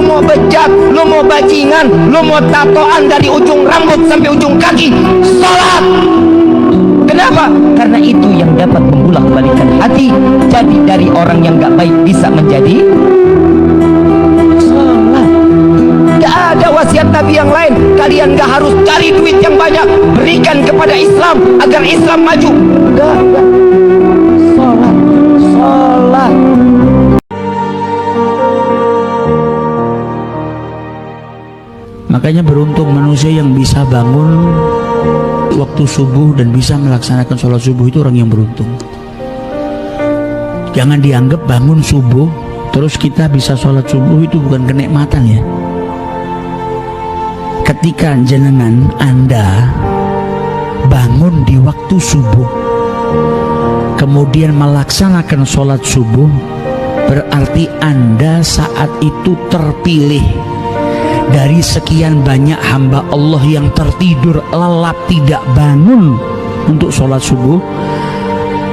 mau bejat, lu mau bajingan, lu mau tatoan dari ujung rambut sampai ujung kaki, sholat. Kenapa? Karena itu yang dapat membolak-balikan hati. Jadi dari orang yang gak baik bisa menjadi sholat. Gak ada wasiat Nabi yang lain. Kalian gak harus cari duit yang banyak, berikan kepada Islam agar Islam maju. Enggak. Sholat. Makanya beruntung manusia yang bisa bangun waktu subuh dan bisa melaksanakan sholat subuh, itu orang yang beruntung. Jangan dianggap bangun subuh terus kita bisa sholat subuh itu bukan kenikmatan ya. Ketika jenengan Anda bangun di waktu subuh kemudian melaksanakan sholat subuh, berarti Anda saat itu terpilih dari sekian banyak hamba Allah yang tertidur lelap tidak bangun untuk sholat subuh,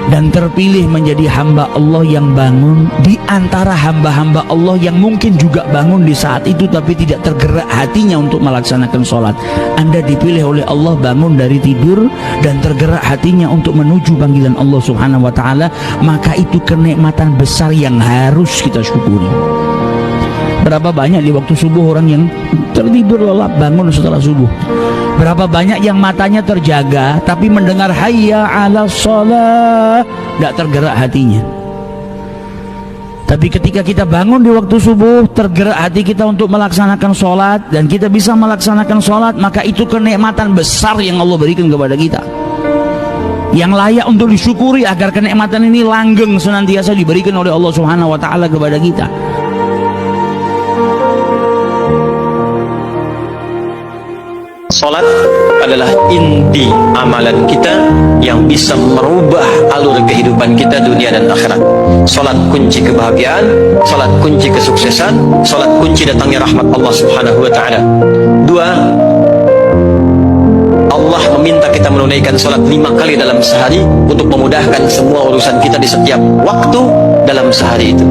dan terpilih menjadi hamba Allah yang bangun di antara hamba-hamba Allah yang mungkin juga bangun di saat itu tapi tidak tergerak hatinya untuk melaksanakan sholat. Anda dipilih oleh Allah bangun dari tidur dan tergerak hatinya untuk menuju panggilan Allah Subhanahu wa ta'ala. Maka itu kenikmatan besar yang harus kita syukuri. Berapa banyak di waktu subuh orang yang tertidur lelap bangun setelah subuh? Berapa banyak yang matanya terjaga tapi mendengar hayya 'alas shalah tidak tergerak hatinya? Tapi ketika kita bangun di waktu subuh, tergerak hati kita untuk melaksanakan sholat, dan kita bisa melaksanakan sholat, maka itu kenikmatan besar yang Allah berikan kepada kita, yang layak untuk disyukuri agar kenikmatan ini langgeng senantiasa diberikan oleh Allah Subhanahu wa ta'ala kepada kita. Salat adalah inti amalan kita yang bisa merubah alur kehidupan kita dunia dan akhirat. Salat kunci kebahagiaan, salat kunci kesuksesan, salat kunci datangnya rahmat Allah Subhanahu wa ta'ala. Dua, Allah meminta kita menunaikan salat 5 kali dalam sehari untuk memudahkan semua urusan kita di setiap waktu dalam sehari itu.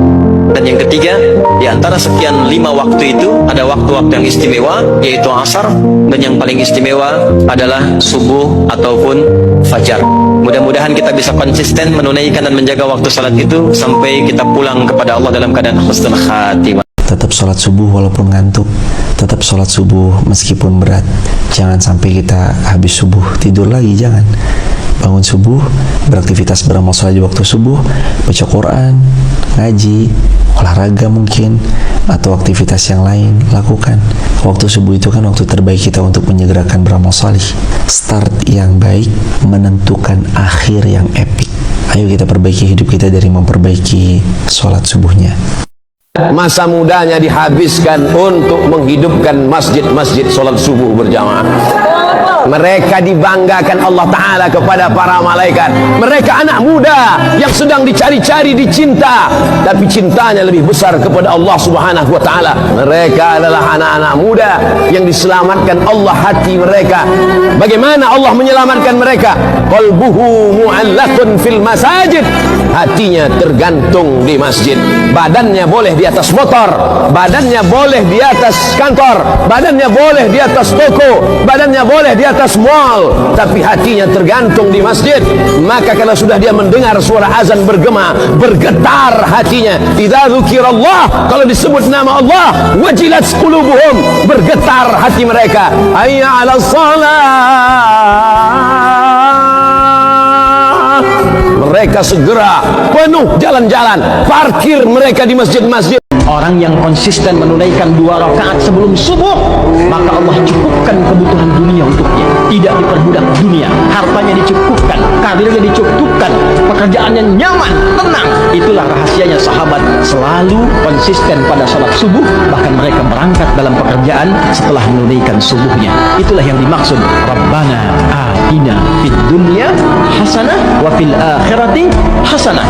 Dan yang ketiga, di antara sekian 5 waktu itu ada waktu-waktu yang istimewa, yaitu asar, dan yang paling istimewa adalah subuh ataupun fajar. Mudah-mudahan kita bisa konsisten menunaikan dan menjaga waktu salat itu sampai kita pulang kepada Allah dalam keadaan husnul khatimah. Tetap sholat subuh walaupun ngantuk, tetap sholat subuh meskipun berat. Jangan sampai kita habis subuh tidur lagi, jangan. Bangun subuh, beraktivitas beramal saleh di waktu subuh, baca Quran, ngaji, olahraga mungkin, atau aktivitas yang lain lakukan. Waktu subuh itu kan waktu terbaik kita untuk menyegerakan beramal saleh. Start yang baik menentukan akhir yang epik. Ayo kita perbaiki hidup kita dari memperbaiki sholat subuhnya. Masa mudanya dihabiskan untuk menghidupkan masjid-masjid sholat subuh berjamaah. Mereka dibanggakan Allah Ta'ala kepada para malaikat. Mereka anak muda yang sedang dicari-cari, dicinta, tapi cintanya lebih besar kepada Allah Subhanahu wa Ta'ala. Mereka adalah anak-anak muda yang diselamatkan Allah hati mereka. Bagaimana Allah menyelamatkan mereka? Qalbuhu mu'allakun fil masajid. Hatinya tergantung di masjid. Badannya boleh di atas motor, badannya boleh di atas kantor, badannya boleh di atas toko, badannya boleh di atas mall, tapi hatinya tergantung di masjid. Maka kalau sudah dia mendengar suara azan bergema, bergetar hatinya. Idza dzukirallah, kalau disebut nama Allah, wajilat qulubuhum, bergetar hati mereka. Hayya 'alas shalah, mereka segera penuh jalan-jalan, parkir mereka di masjid-masjid. Orang yang konsisten menunaikan 2 rakaat sebelum subuh, maka Allah cukupkan kebutuhan dunia untuknya. Tidak diperbudak dunia, hartanya dicukupkan, karirnya dicukupkan, pekerjaannya nyaman, tenang. Itulah rahasianya sahabat selalu konsisten pada sholat subuh, bahkan mereka berangkat dalam pekerjaan setelah menunaikan subuhnya. Itulah yang dimaksud Rabbana atina fid dunya hasanah wa fil akhirati hasanah.